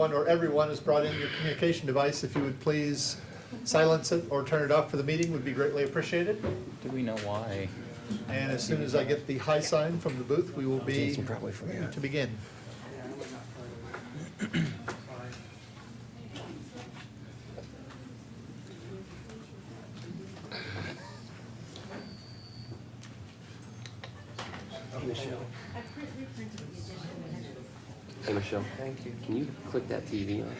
One or everyone has brought in your communication device. If you would please silence it or turn it off for the meeting would be greatly appreciated. Do we know why? And as soon as I get the high sign from the booth, we will be Probably forgot. to begin. Michelle. Hey, Michelle. Thank you. Can you click that TV on?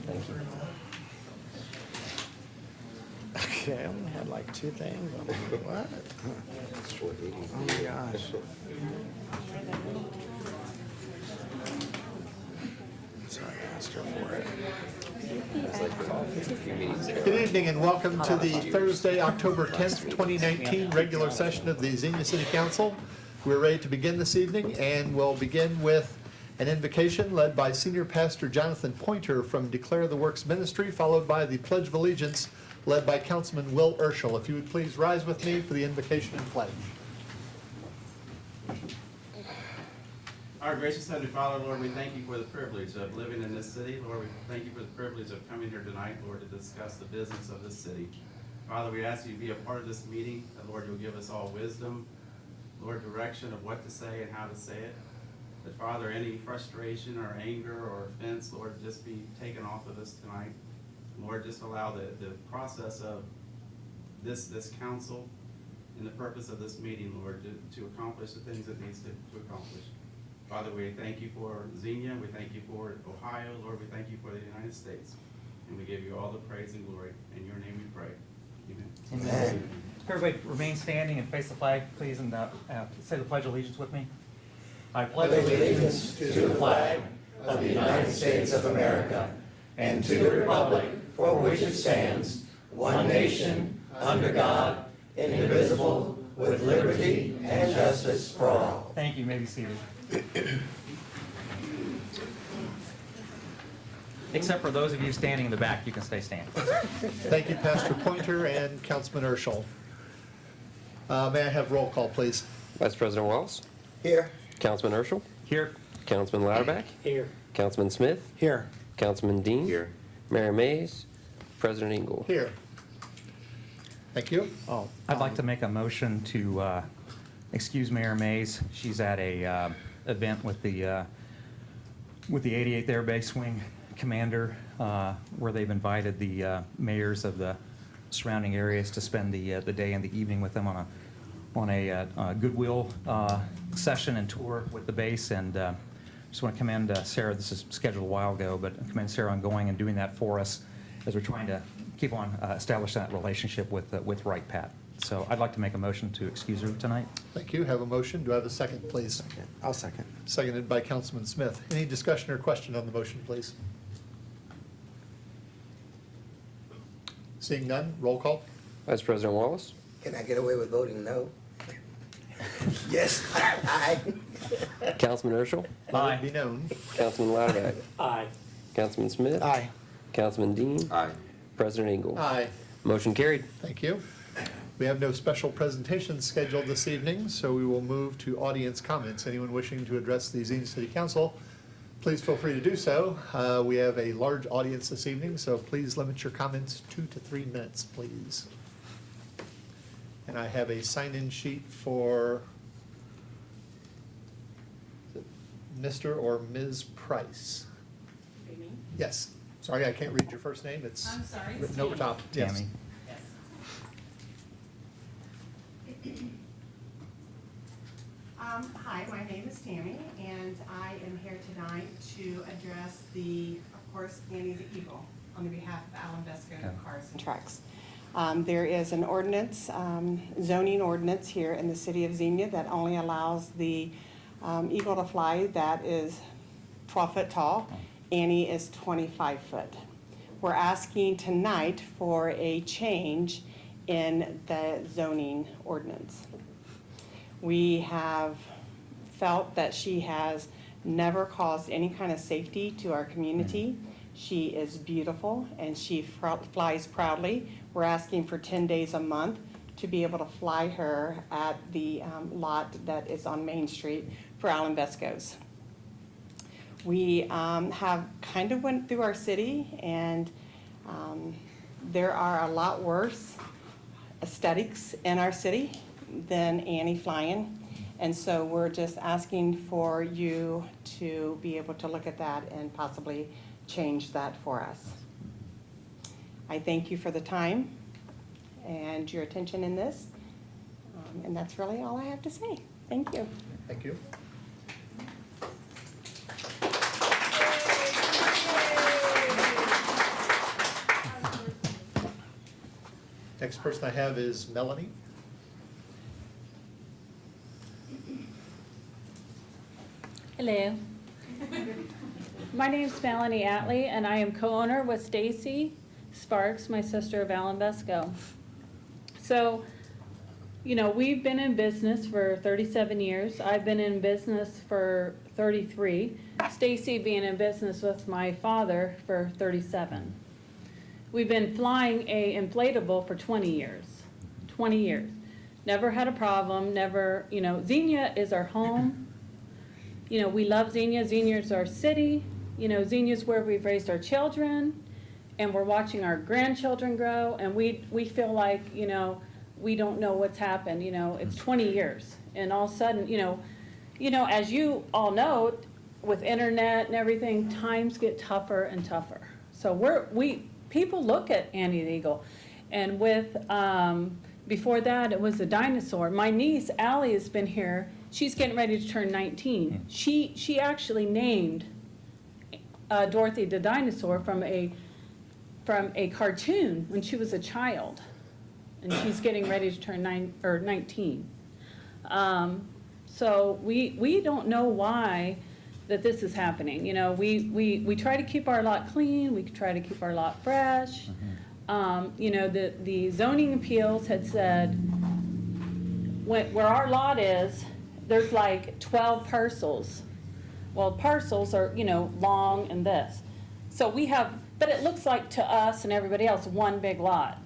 Thank you. Okay, I only had like 2 things. I'm like, what? Oh my gosh. Sorry, I asked her for it. Good evening and welcome to the Thursday, October 10th, 2019 regular session of the Xenia City Council. We're ready to begin this evening and we'll begin with an invocation led by Senior Pastor Jonathan Pointer from Declare the Works Ministry, followed by the Pledge of Allegiance led by Councilman Will Urschel. If you would please rise with me for the invocation and pledge. Our gracious Heavenly Father, Lord, we thank you for the privilege of living in this city. Lord, we thank you for the privilege of coming here tonight, Lord, to discuss the business of this city. Father, we ask you to be a part of this meeting, that, Lord, you'll give us all wisdom, Lord, direction of what to say and how to say it. That, Father, any frustration or anger or offense, Lord, just be taken off of us tonight. Lord, just allow the process of this council and the purpose of this meeting, Lord, to accomplish the things it needs to accomplish. Father, we thank you for Xenia, we thank you for Ohio, Lord, we thank you for the United States, and we give you all the praise and glory. In your name we pray. Amen. Amen. Everybody remain standing and face the flag, please, and say the Pledge of Allegiance with me. I pledge allegiance to the flag of the United States of America and to the republic for which it stands, one nation, under God, indivisible, with liberty and justice for all. Thank you. You may be seated. Except for those of you standing in the back, you can stay standing. Thank you, Pastor Pointer and Councilman Urschel. May I have roll call, please? Vice President Wallace? Here. Councilman Urschel? Here. Councilman Lauterbach? Here. Councilman Smith? Here. Councilman Dean? Here. Mayor Mays? President Engel? Here. Thank you. Oh, I'd like to make a motion to excuse Mayor Mays. She's at a event with the 88th Air Base Wing Commander, where they've invited the mayors of the surrounding areas to spend the day and the evening with them on a goodwill session and tour with the base. And just want to commend Sarah. This is scheduled a while ago, but commend Sarah on going and doing that for us as we're trying to keep on establish that relationship with Right Pat. So I'd like to make a motion to excuse her tonight. Thank you. Have a motion. Do I have a second, please? I'll second. Seconded by Councilman Smith. Any discussion or question on the motion, please? Seeing none, roll call. Vice President Wallace? Can I get away with voting no? Yes. Aye. Councilman Urschel? Let it be known. Councilman Lauterbach? Aye. Councilman Smith? Aye. Councilman Dean? Aye. President Engel? Aye. Motion carried. Thank you. We have no special presentations scheduled this evening, so we will move to audience comments. Anyone wishing to address the Xenia City Council, please feel free to do so. We have a large audience this evening, so please limit your comments 2 to 3 minutes, please. And I have a sign-in sheet for Mr. or Ms. Price. Me? Yes. Sorry, I can't read your first name. It's I'm sorry, it's written over Tammy. top. Yes. Tammy. Yes. Hi, my name is Tammy, and I am here tonight to address of course, Annie the Eagle on the behalf of Alan Vesco Cars and Trucks. There is an ordinance, zoning ordinance here in the city of Xenia that only allows the eagle to fly that is 12 foot tall. Annie is 25 foot. We're asking tonight for a change in the zoning ordinance. We have felt that she has never caused any kind of safety to our community. She is beautiful and she flies proudly. We're asking for 10 days a month to be able to fly her at the lot that is on Main Street for Alan Vesco's. We have kind of went through our city, and there are a lot worse aesthetics in our city than Annie flying. And so we're just asking for you to be able to look at that and possibly change that for us. I thank you for the time and your attention in this. And that's really all I have to say. Thank you. Thank you. Next person I have is Melanie. Hello. My name is Melanie Atlee, and I am co-owner with Stacy Sparks, my sister of Alan Vesco. So, you know, we've been in business for 37 years. I've been in business for 33. Stacy being in business with my father for 37. We've been flying a inflatable for 20 years. 20 years. Never had a problem, never, you know, Xenia is our home. You know, we love Xenia. Xenia is our city. You know, Xenia is where we've raised our children, and we're watching our grandchildren grow, and we feel like, you know, we don't know what's happened. You know, it's 20 years, and all of a sudden, you know, as you all know, with internet and everything, times get tougher and tougher. So people look at Annie the Eagle, and with before that it was a dinosaur. My niece Allie has been here. She's getting ready to turn 19. She actually named Dorothy the dinosaur from a cartoon when she was a child, and she's getting ready to turn 19. So we don't know why that this is happening. You know, we try to keep our lot clean. We try to keep our lot fresh. You know, the zoning appeals had said where our lot is, there's like 12 parcels. Well, parcels are, you know, long and this. So we have, but it looks like to us and everybody else, one big lot.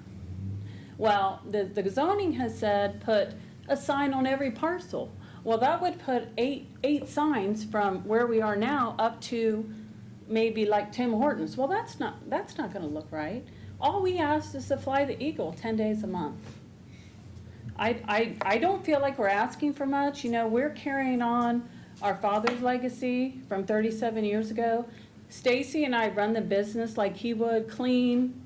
Well, the zoning has said put a sign on every parcel. Well, that would put eight signs from where we are now up to maybe like Tim Hortons. Well, that's not gonna look right. All we asked is to fly the Eagle 10 days a month. I don't feel like we're asking for much. You know, we're carrying on our father's legacy from 37 years ago. Stacy and I run the business like he would, clean,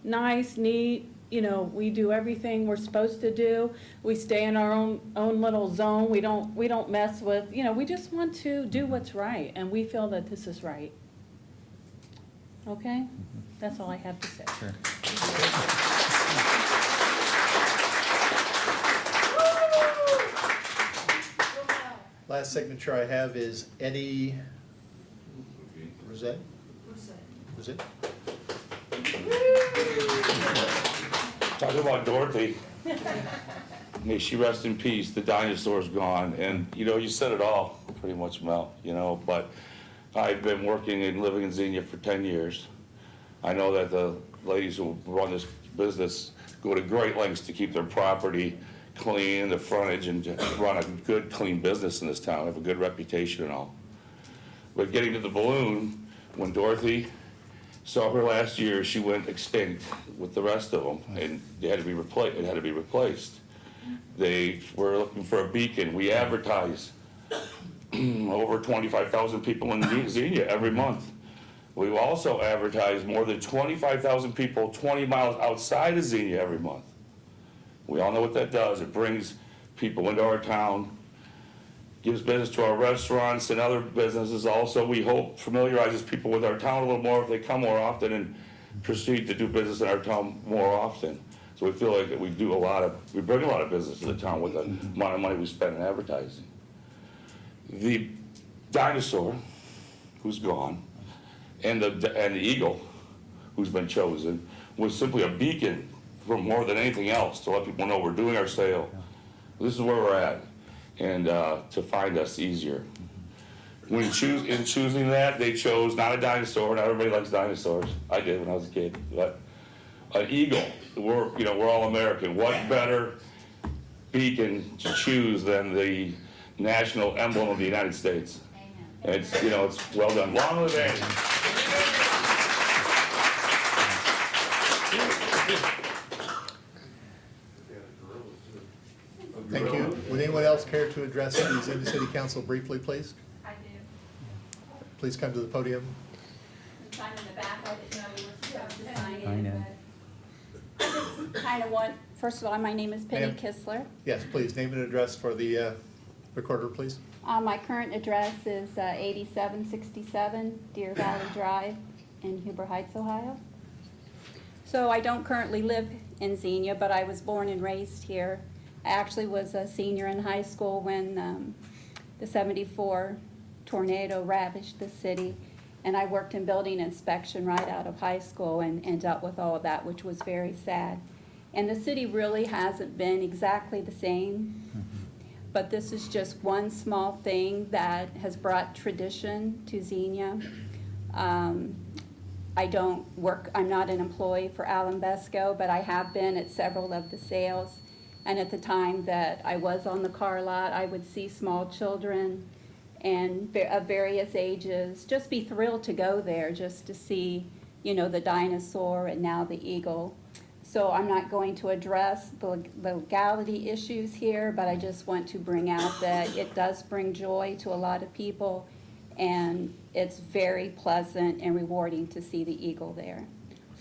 nice, neat. You know, we do everything we're supposed to do. We stay in our own little zone. We don't mess with, you know, we just want to do what's right, and we feel that this is right. Okay? That's all I have to say. Sure. Last signature I have is Eddie Rosette. Rosette? Talk about Dorothy. May she rest in peace. The dinosaur's gone. And, you know, you said it all, pretty much, Mel, you know, but I've been working and living in Xenia for 10 years. I know that the ladies who run this business go to great lengths to keep their property clean, the frontage, and run a good, clean business in this town, have a good reputation and all. But getting to the balloon, when Dorothy saw her last year, she went extinct with the rest of them, and they had to be replaced. It had to be replaced. They were looking for a beacon. We advertise over 25,000 people in Xenia every month. We also advertise more than 25,000 people 20 miles outside of Xenia every month. We all know what that does. It brings people into our town, gives business to our restaurants and other businesses. Also, we hope familiarizes people with our town a little more if they come more often and proceed to do business in our town more often. So we feel like that we bring a lot of business to the town with the amount of money we spend in advertising. The dinosaur, who's gone, and the eagle, who's been chosen, was simply a beacon for more than anything else to let people know we're doing our sale. This is where we're at, and to find us easier. In choosing that, they chose not a dinosaur. Not everybody likes dinosaurs. I did when I was a kid, but an eagle. We're all American. What better beacon to choose than the national emblem of the United States? It's, you know, it's well done. Long live Annie. Thank you. Would anyone else care to address the Xenia City Council briefly, please? I do. Please come to the podium. Sign in the back, I didn't know we were supposed to sign I in, know. but I just kind of want, first of all, my name is Penny Ma'am. Kistler. Yes, please, name and address for the recorder, please. My current address is 8767 Deer Valley Drive in Huber Heights, Ohio. So I don't currently live in Xenia, but I was born and raised here. I actually was a senior in high school when the '74 tornado ravaged the city. And I worked in building inspection right out of high school and dealt with all of that, which was very sad. And the city really hasn't been exactly the same. But this is just one small thing that has brought tradition to Xenia. I don't work, I'm not an employee for Alan Besco, but I have been at several of the sales. And at the time that I was on the car lot, I would see small children and of various ages just be thrilled to go there just to see, you know, the dinosaur and now the eagle. So I'm not going to address the legality issues here, but I just want to bring out that it does bring joy to a lot of people, and it's very pleasant and rewarding to see the eagle there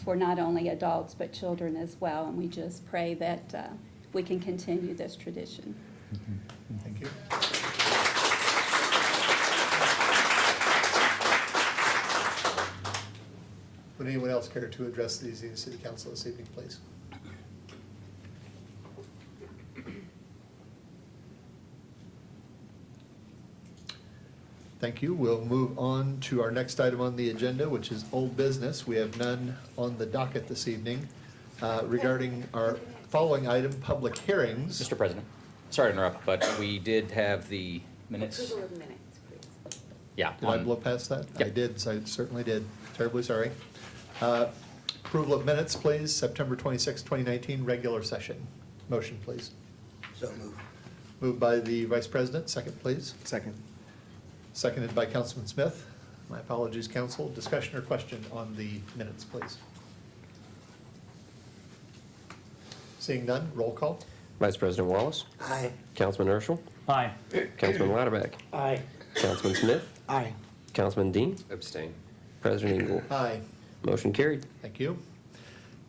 for not only adults but children as well. And we just pray that we can continue this tradition. Thank you. Would anyone else care to address the Xenia City Council this evening, please? Thank you. We'll move on to our next item on the agenda, which is old business. We have none on the docket this evening. Regarding our following item, public hearings. Mr. President, sorry to interrupt, but we did have the minutes. Approval of minutes, please. Yeah. Did I blow past that? Yep. I did, so I certainly did. Terribly sorry. Approval of minutes, please. September 26, 2019, regular session. Motion, please. So move. Moved by the Vice President. Second, please. Second. Seconded by Councilman Smith. My apologies, Council. Discussion or question on the minutes, please. Seeing none, roll call. Vice President Wallace, Aye. Councilman Urschel, Aye. Councilman Lauterbach, Aye. Councilman Smith, Aye. Councilman Dean, Abstain. President Engel. Aye. Motion carried. Thank you.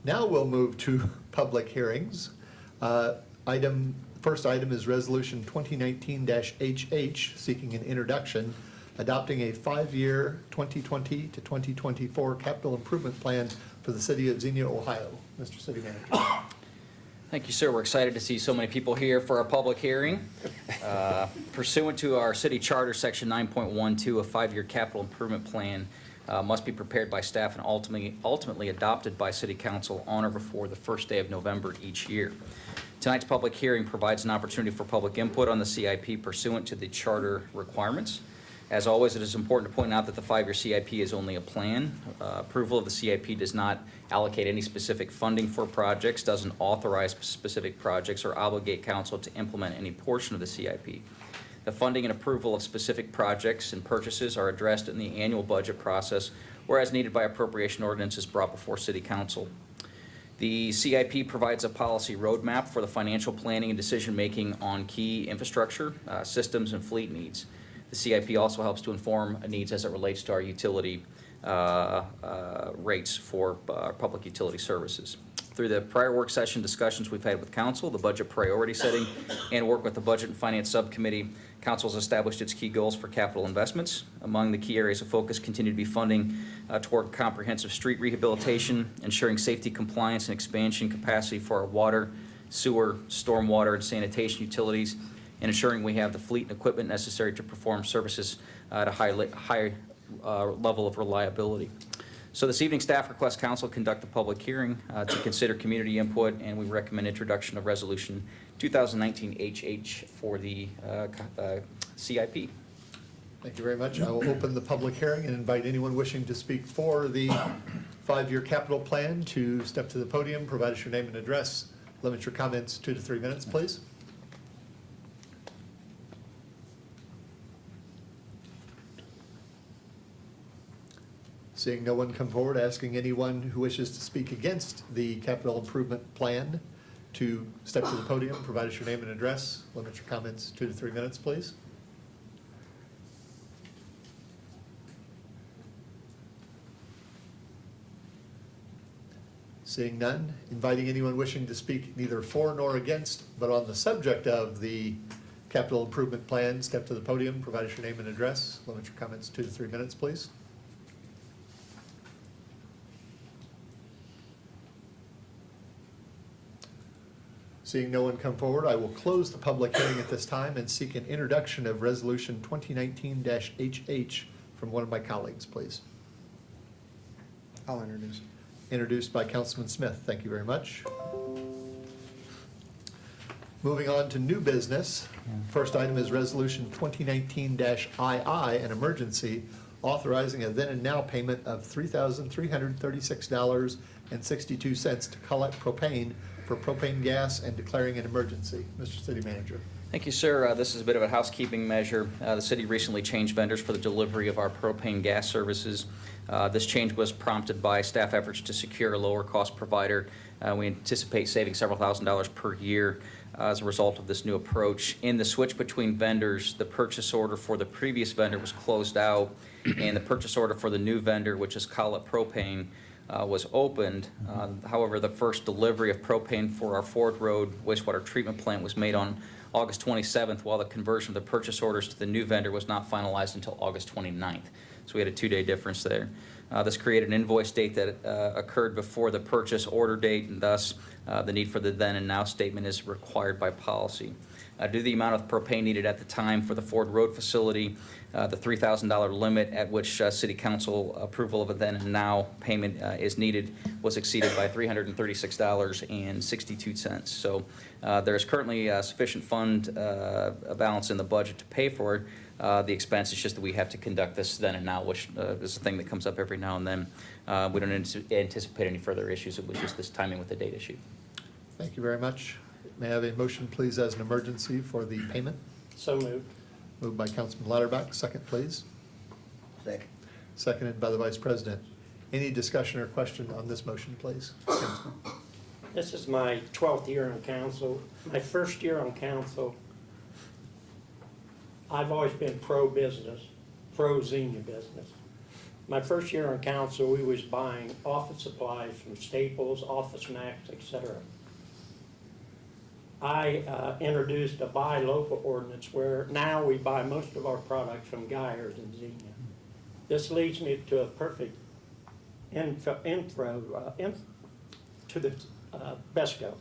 Now we'll move to public hearings. First item is Resolution 2019-HH, seeking an introduction, adopting a 5-year 2020 to 2024 capital improvement plan for the city of Xenia, Ohio. Mr. City Manager. Thank you, sir. We're excited to see so many people here for our public hearing. Pursuant to our city charter, section 9.12, a 5-year capital improvement plan must be prepared by staff and ultimately adopted by city council on or before the first day of November each year. Tonight's public hearing provides an opportunity for public input on the CIP pursuant to the charter requirements. As always, it is important to point out that the 5-year CIP is only a plan. Approval of the CIP does not allocate any specific funding for projects, doesn't authorize specific projects, or obligate council to implement any portion of the CIP. The funding and approval of specific projects and purchases are addressed in the annual budget process, or as needed by appropriation ordinances brought before city council. The CIP provides a policy roadmap for the financial planning and decision-making on key infrastructure, systems, and fleet needs. The CIP also helps to inform needs as it relates to our utility rates for public utility services. Through the prior work session discussions we've had with council, the budget priority setting, and work with the Budget and Finance Subcommittee, council has established its key goals for capital investments. Among the key areas of focus continue to be funding toward comprehensive street rehabilitation, ensuring safety compliance and expansion capacity for our water, sewer, stormwater, and sanitation utilities, and ensuring we have the fleet and equipment necessary to perform services at a high level of reliability. So this evening, staff requests council conduct the public hearing to consider community input, and we recommend introduction of resolution 2019-HH for the CIP. Thank you very much. I will open the public hearing and invite anyone wishing to speak for the 5-year capital plan to step to the podium, provide us your name and address. Limit your comments 2 to 3 minutes, please. Seeing no one come forward, asking anyone who wishes to speak against the capital improvement plan to step to the podium, provide us your name and address. Limit your comments 2 to 3 minutes, please. Seeing none, inviting anyone wishing to speak neither for nor against, but on the subject of the capital improvement plan, step to the podium, provide us your name and address. Limit your comments 2 to 3 minutes, please. Seeing no one come forward, I will close the public hearing at this time and seek an introduction of Resolution 2019-HH from one of my colleagues, please. I'll introduce. Introduced by Councilman Smith. Thank you very much. Moving on to new business. First item is Resolution 2019-II, an emergency, authorizing a then and now payment of $3,336.62 to collect propane for propane gas and declaring an emergency. Mr. City Manager. Thank you, sir. This is a bit of a housekeeping measure. The city recently changed vendors for the delivery of our propane gas services. This change was prompted by staff efforts to secure a lower cost provider. We anticipate saving several $1,000s per year as a result of this new approach. In the switch between vendors, the purchase order for the previous vendor was closed out, and the purchase order for the new vendor, which is Collett Propane, was opened. However, the first delivery of propane for our Ford Road wastewater treatment plant was made on August 27th, while the conversion of the purchase orders to the new vendor was not finalized until August 29th. So we had a 2-day difference there. This created an invoice date that occurred before the purchase order date, and thus the need for the then and now statement is required by policy. Due to the amount of propane needed at the time for the Ford Road facility, the $3,000 limit at which City Council approval of a then and now payment is needed was exceeded by $336.62. So there is currently sufficient fund balance in the budget to pay for the expense. It's just that we have to conduct this then and now, which is a thing that comes up every now and then. We don't anticipate any further issues. It was just this timing with the date issue. Thank you very much. May I have a motion, please, as an emergency for the payment? So moved. Moved by Councilman Lauterbach. Second, please. Second. Seconded by the Vice President. Any discussion or question on this motion, please? Councilman. This is my 12th year on council. My first year on council, I've always been pro-business, pro-Xenia business. My first year on council, we was buying office supplies from Staples, Office Max, etc. I introduced a buy local ordinance where now we buy most of our products from Geyers and Xenia. This leads me to a perfect intro to the BESCO.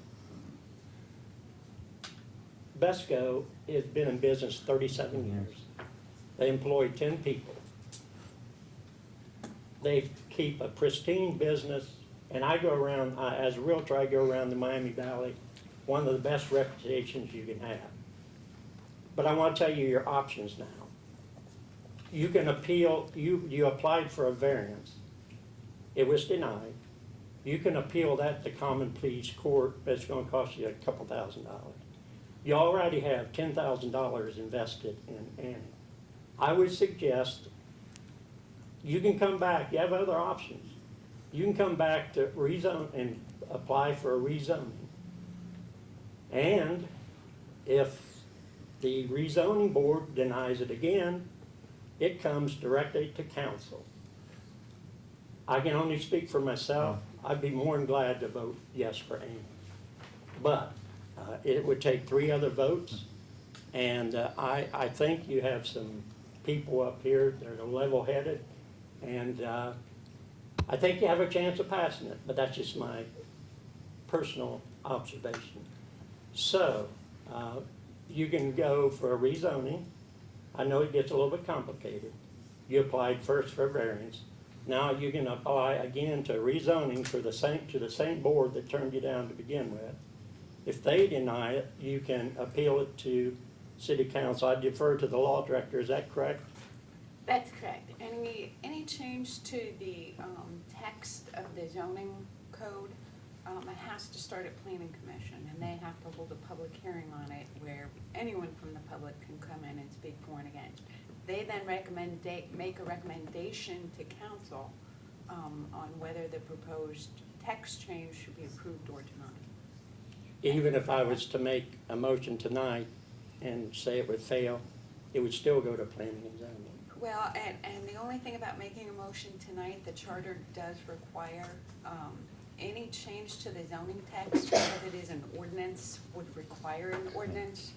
BESCO has been in business 37 years. They employ 10 people. They keep a pristine business, and I go around, as a realtor, I go around the Miami Valley, one of the best reputations you can have. But I want to tell you your options now. You can appeal, you applied for a variance. It was denied. You can appeal that to common pleas court, but it's going to cost you a couple $1,000s. You already have $10,000 invested in Annie. I would suggest you can come back. You have other options. You can come back to rezone and apply for a rezoning. And if the rezoning board denies it again, it comes directly to council. I can only speak for myself. I'd be more than glad to vote yes for Amy. But it would take 3 other votes, and I think you have some people up here that are level-headed, and I think you have a chance of passing it, but that's just my personal observation. So you can go for a rezoning. I know it gets a little bit complicated. You applied first for a variance. Now you can apply again to rezoning for the same board that turned you down to begin with. If they deny it, you can appeal it to City Council. I defer to the law director. Is that correct? That's correct. Any change to the text of the zoning code, it has to start at Planning Commission, and they have to hold a public hearing on it where anyone from the public can come in and speak for and against. They then make a recommendation to council on whether the proposed text change should be approved or denied. Even if I was to make a motion tonight and say it would fail, it would still go to planning and zoning. Well, and the only thing about making a motion tonight, the charter does require, any change to the zoning text, because it is an ordinance, would require an ordinance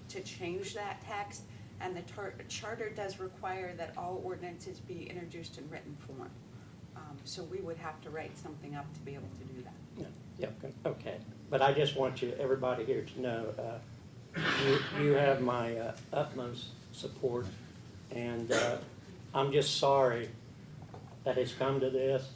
to change that text. And the charter does require that all ordinances be introduced in written form. So we would have to write something up to be able to do that. Yeah, okay. But I just want everybody here to know, you have my utmost support. And I'm just sorry that it's come to this.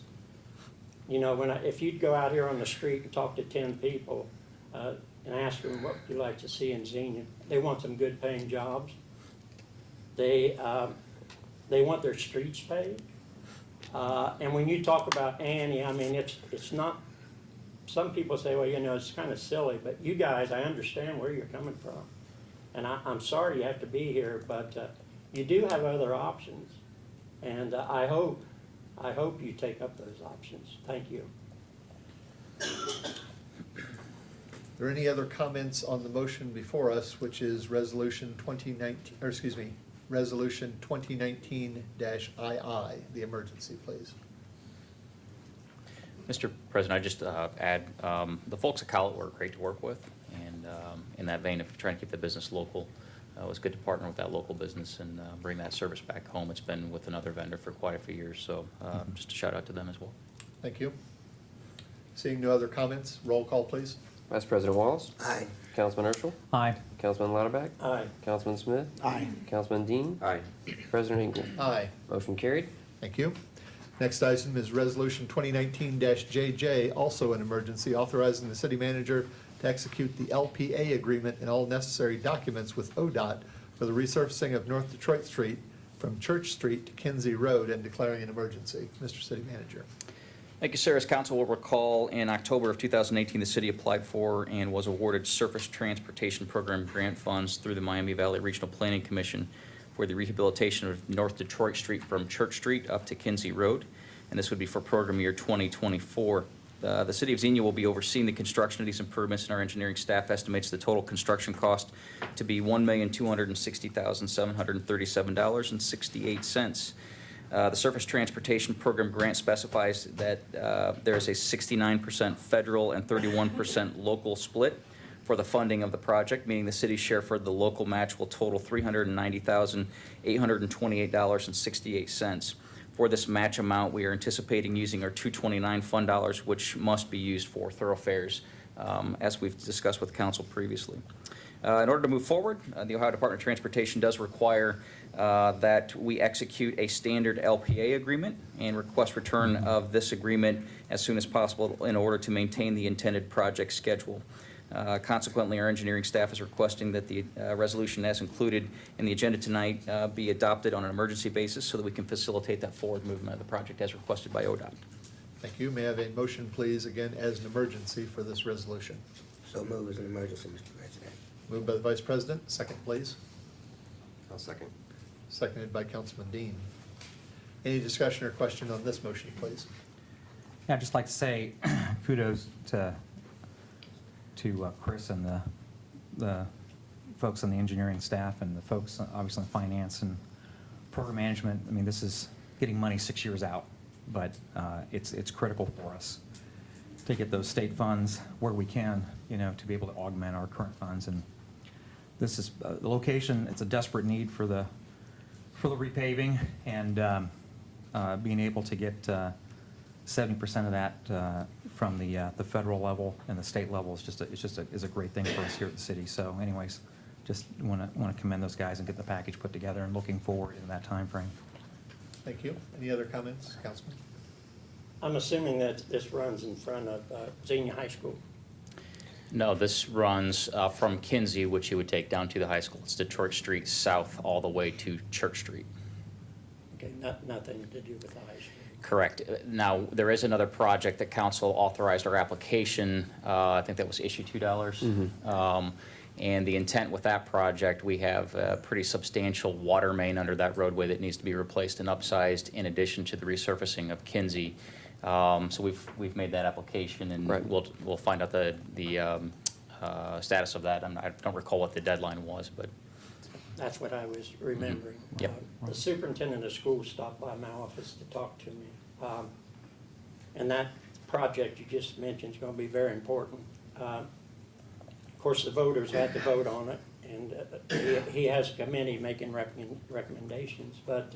You know, if you'd go out here on the street and talk to 10 people and ask them what would you like to see in Xenia, they want some good paying jobs. They want their streets paved. And when you talk about Annie, I mean, it's not, some people say, well, you know, it's kind of silly, but you guys, I understand where you're coming from. And I'm sorry you have to be here, but you do have other options. And I hope you take up those options. Thank you. Are there any other comments on the motion before us, which is Resolution 2019-II, the emergency, please? Mr. President, I just add, the folks at Collett were great to work with, and in that vein of trying to keep the business local, it was good to partner with that local business and bring that service back home. It's been with another vendor for quite a few years, so just a shout out to them as well. Thank you. Seeing no other comments, roll call, please. Vice President Wallace. Aye. Councilman Urschel. Aye. Councilman Lauterbach. Aye. Councilman Smith. Aye. Councilman Dean. Aye. President Hinkle. Aye. Motion carried. Thank you. Next item is Resolution 2019-JJ, also an emergency, authorizing the city manager to execute the LPA agreement and all necessary documents with ODOT for the resurfacing of North Detroit Street from Church Street to Kinsey Road and declaring an emergency. Mr. City Manager. Thank you, sir. As council will recall, in October of 2018, the city applied for and was awarded Surface Transportation Program grant funds through the Miami Valley Regional Planning Commission for the rehabilitation of North Detroit Street from Church Street up to Kinsey Road, and this would be for program year 2024. The city of Xenia will be overseeing the construction of these improvements, and our engineering staff estimates the total construction cost to be $1,260,737.68. The Surface Transportation Program grant specifies that there is a 69% federal and 31% local split for the funding of the project, meaning the city's share for the local match will total $390,828.68. For this match amount, we are anticipating using our 229 fund dollars, which must be used for thoroughfares, as we've discussed with council previously. In order to move forward, the Ohio Department of Transportation does require that we execute a standard LPA agreement and request return of this agreement as soon as possible in order to maintain the intended project schedule. Consequently, our engineering staff is requesting that the resolution as included in the agenda tonight be adopted on an emergency basis so that we can facilitate that forward movement of the project as requested by ODOT. Thank you. May I have a motion, please, again, as an emergency for this resolution? So move as an emergency, Mr. President. Moved by the Vice President. Second, please. I'll second. Seconded by Councilman Dean. Any discussion or question on this motion, please? Yeah, I'd just like to say kudos to Chris and the folks on the engineering staff and the folks obviously in finance and program management. I mean, this is getting money 6 years out, but it's critical for us to get those state funds where we can, you know, to be able to augment our current funds. And this is the location. It's a desperate need for the repaving, and being able to get 70% of that from the federal level and the state level is a great thing for us here at the city. So, anyways, just want to commend those guys and get the package put together, and looking forward in that time frame. Thank you. Any other comments, Councilman? I'm assuming that this runs in front of Xenia High School. No, this runs from Kinsey, which you would take down to the high school. It's Detroit Street south all the way to Church Street. Okay, nothing to do with the high school. Correct. Now, there is another project that council authorized our application. I think that was issue $2. And the intent with that project, we have a pretty substantial water main under that roadway that needs to be replaced and upsized in addition to the resurfacing of Kinsey. So we've made that application, and Right. we'll find out the status of that. I don't recall what the deadline was, but That's what I was remembering. Yep. The superintendent of schools stopped by my office to talk to me. And that project you just mentioned is going to be very important. Of course, the voters had to vote on it, and he has a committee making recommendations. But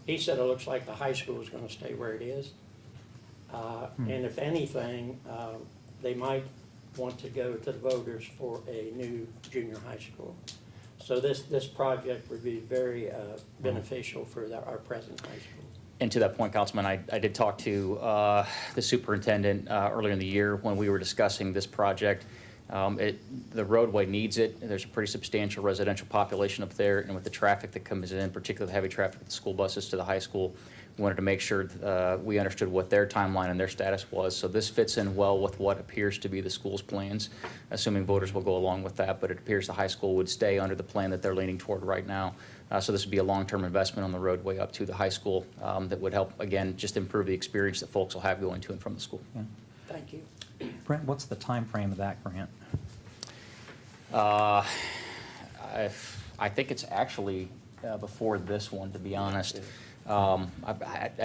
he said it looks like the high school is going to stay where it is. And if anything, they might want to go to the voters for a new junior high school. So this project would be very beneficial for our present high school. And to that point, Councilman, I did talk to the superintendent earlier in the year when we were discussing this project. The roadway needs it. There's a pretty substantial residential population up there, and with the traffic that comes in, particularly the heavy traffic with the school buses to the high school, we wanted to make sure we understood what their timeline and their status was. So this fits in well with what appears to be the school's plans, assuming voters will go along with that, but it appears the high school would stay under the plan that they're leaning toward right now. So this would be a long-term investment on the roadway up to the high school that would help, again, just improve the experience that folks will have going to and from the school. Yeah. Thank you. Brent, what's the time frame of that grant? I think it's actually before this one, to be honest. I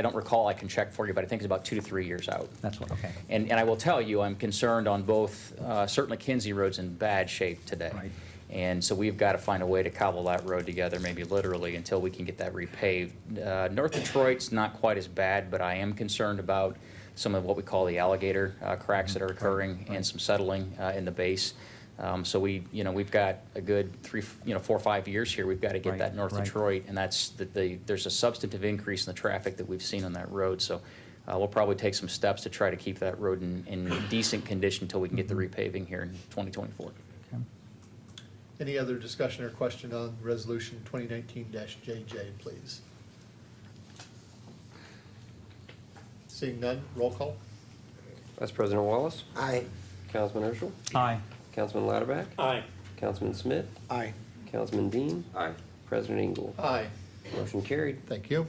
don't recall, I can check for you, but I think it's about 2 to 3 years out. That's what, okay. And I will tell you, I'm concerned on both, certainly Kinsey Road's in bad shape today. Right. And so we've got to find a way to cobble that road together, maybe literally, until we can get that repaved. North Detroit's not quite as bad, but I am concerned about some of what we call the alligator cracks that are occurring and some settling in the base. So we've got a good 4 or 5 years here. We've got to get Right, that North right. Detroit, and that's there's a substantive increase in the traffic that we've seen on that road. So we'll probably take some steps to try to keep that road in decent condition until we can get the repaving here in 2024. Okay. Any other discussion or question on Resolution 2019-JJ, please? Seeing none, roll call. Vice President Wallace, Aye. Councilman Urschel, Aye. Councilman Lauterbach, Aye. Councilman Smith, Aye. Councilman Dean. Aye. President Engel. Aye. Motion carried. Thank you.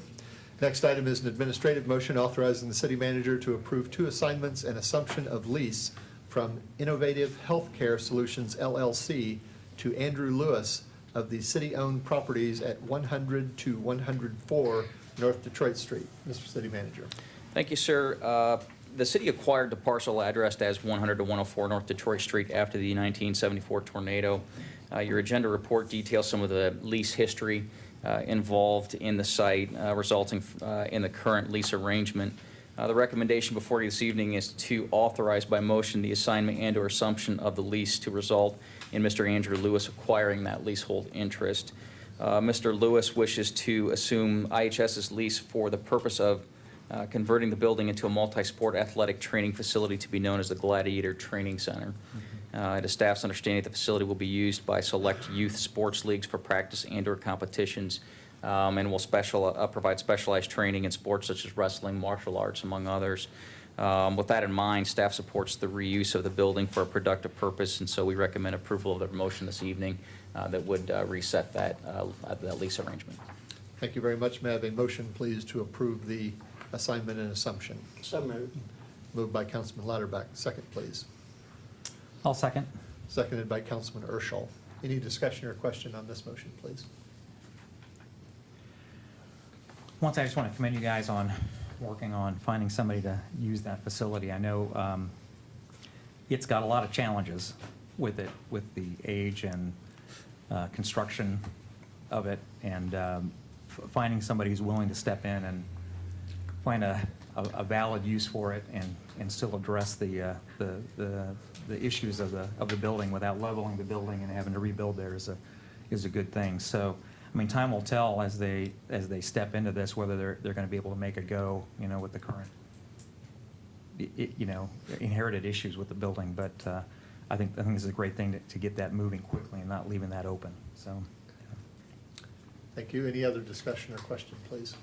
Next item is an administrative motion authorizing the city manager to approve 2 assignments and assumption of lease from Innovative Healthcare Solutions LLC to Andrew Lewis of the city-owned properties at 100 to 104 North Detroit Street. Mr. City Manager. Thank you, sir. The city acquired the parcel addressed as 100 to 104 North Detroit Street after the 1974 tornado. Your agenda report details some of the lease history involved in the site, resulting in the current lease arrangement. The recommendation before you this evening is to authorize by motion the assignment and/or assumption of the lease to result in Mr. Andrew Lewis acquiring that leasehold interest. Mr. Lewis wishes to assume IHS's lease for the purpose of converting the building into a multi-sport athletic training facility to be known as the Gladiator Training Center. It is staff's understanding the facility will be used by select youth sports leagues for practice and/or competitions, and will provide specialized training in sports such as wrestling, martial arts, among others. With that in mind, staff supports the reuse of the building for a productive purpose, and so we recommend approval of the motion this evening that would reset that lease arrangement. Thank you very much. May I have a motion, please, to approve the assignment and assumption? So moved. Moved by Councilman Lauterbach. Second, please. I'll second. Seconded by Councilman Urschel. Any discussion or question on this motion, please? Once, I just want to commend you guys on working on finding somebody to use that facility. I know it's got a lot of challenges with it, with the age and construction of it, and finding somebody who's willing to step in and find a valid use for it and still address the issues of the building without leveling the building and having to rebuild there is a good thing. So, I mean, time will tell as they step into this whether they're going to be able to make a go, with the current, inherited issues with the building. But I think this is a great thing to get that moving quickly and not leaving that open. So. Thank you. Any other discussion or question, please?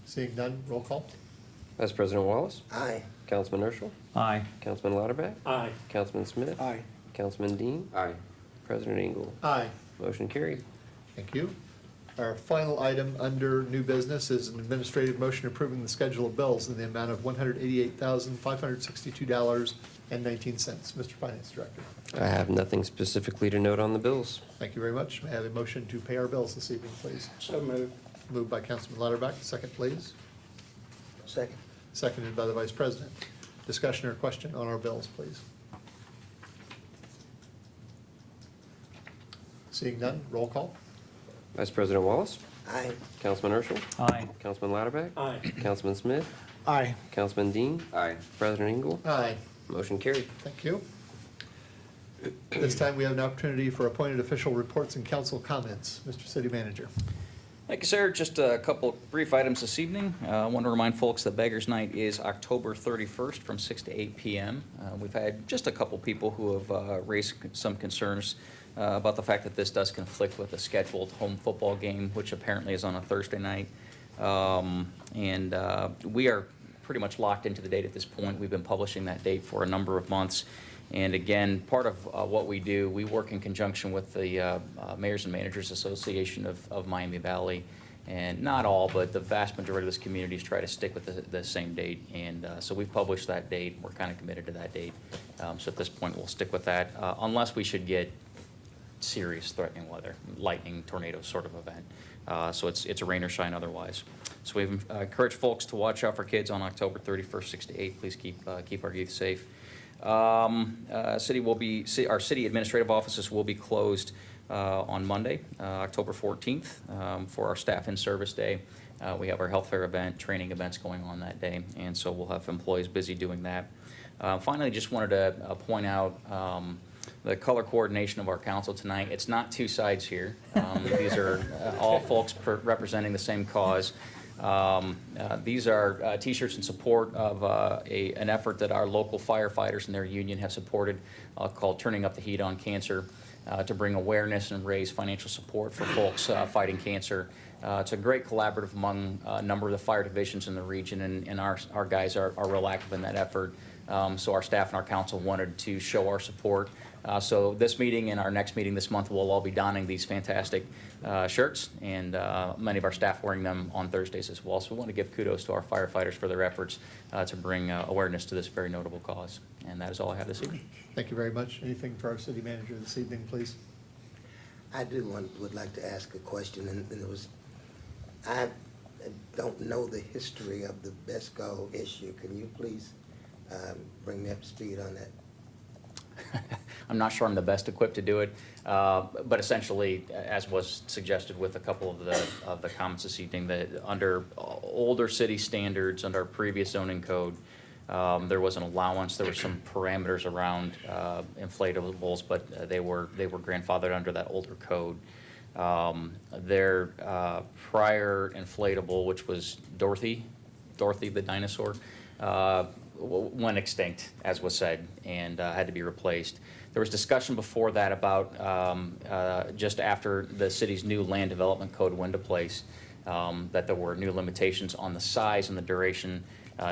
Seeing none, roll call. Vice President Wallace, Aye. Councilman Urschel, Aye. Councilman Lauterbach, Aye. Councilman Smith, Aye. Councilman Dean, Aye. President Engel. Aye. Motion carried. Thank you. Our final item under new business is an administrative motion approving the schedule of bills in the amount of $188,562.19. Mr. Finance Director. I have nothing specifically to note on the bills. Thank you very much. May I have a motion to pay our bills this evening, please? So moved. Moved by Councilman Lauterbach. Second, please. Second. Seconded by the Vice President. Discussion or question on our bills, please. Seeing none, roll call. Vice President Wallace, Aye. Councilman Urschel, Aye. Councilman Lauterbach, Aye. Councilman Smith, Aye. Councilman Dean, Aye. President Engel. Aye. Motion carried. Thank you. This time we have an opportunity for appointed official reports and council comments. Mr. City Manager. Thank you, sir. Just a couple of brief items this evening. I want to remind folks that Beggars Night is October 31st from 6 to 8 p.m. We've had just a couple people who have raised some concerns about the fact that this does conflict with a scheduled home football game, which apparently is on a Thursday night. We are pretty much locked into the date at this point. We've been publishing that date for a number of months. And again, part of what we do, we work in conjunction with the Mayors and Managers Association of Miami Valley. And not all, but the vast majority of those communities try to stick with the same date. And so we've published that date. We're kind of committed to that date. So at this point, we'll stick with that, unless we should get serious threatening weather, lightning, tornado sort of event. So it's a rain or shine otherwise. So we've encouraged folks to watch out for kids on October 31st, 6 to 8. Please keep our youth safe. Our city administrative offices will be closed on Monday, October 14th, for our staff in service day. We have our health fair event, training events going on that day, and so we'll have employees busy doing that. Finally, just wanted to point out the color coordination of our council tonight. It's not two sides here. These are all folks representing the same cause. These are T-shirts in support of an effort that our local firefighters and their union have supported called Turning Up the Heat on Cancer, to bring awareness and raise financial support for folks fighting cancer. It's a great collaborative among a number of the fire divisions in the region, and our guys are real active in that effort. So our staff and our council wanted to show our support. So this meeting and our next meeting this month, we'll all be donning these fantastic shirts, and many of our staff wearing them on Thursdays as well. So we want to give kudos to our firefighters for their efforts to bring awareness to this very notable cause. And that is all I have this evening. Thank you very much. Anything for our city manager this evening, please? I would like to ask a question, and I don't know the history of the BESCO issue. Can you please bring me up to speed on that? I'm not sure I'm the best equipped to do it, but essentially, as was suggested with a couple of the comments this evening, that under older city standards, under our previous zoning code, there was an allowance. There were some parameters around inflatables, but they were grandfathered under that older code. Their prior inflatable, which was Dorothy the dinosaur, went extinct, as was said, and had to be replaced. There was discussion before that about just after the city's new land development code went into place, that there were new limitations on the size and the duration,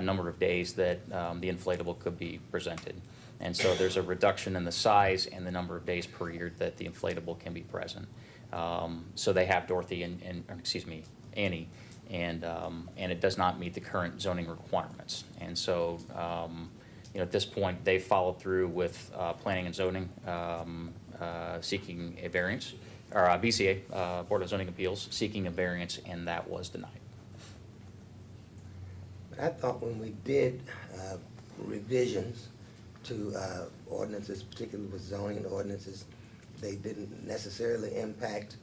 number of days that the inflatable could be presented. And so there's a reduction in the size and the number of days per year that the inflatable can be present. So they have Dorothy and Annie. And it does not meet the current zoning requirements. And so, at this point, they followed through with planning and zoning, seeking a variance, or BCA, Board of Zoning Appeals, seeking a variance, and that was denied. But I thought when we did revisions to ordinances, particularly with zoning ordinances, they didn't necessarily impact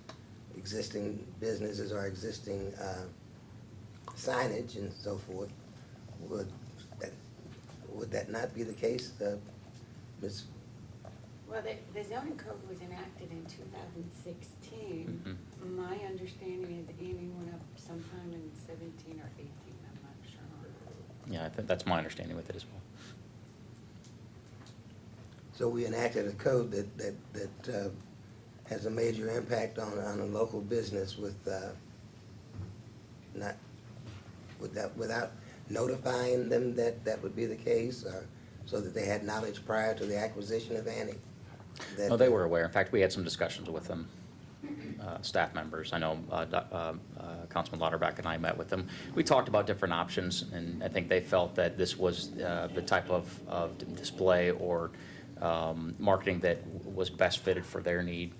existing businesses or existing signage and so forth. Would that not be the case, Ms.? Well, the zoning code was enacted in 2016. Mm-hmm. My understanding is Amy went up sometime in 17 or 18, I'm not sure. Yeah, I think that's my understanding with it as well. So we enacted a code that has a major impact on a local business without notifying them that that would be the case, or so that they had knowledge prior to the acquisition of Annie? That- No, they were aware. In fact, we had some discussions with them, staff members. I know Councilman Lauterbach and I met with them. We talked about different options, and I think they felt that this was the type of display or marketing that was best fitted for their need.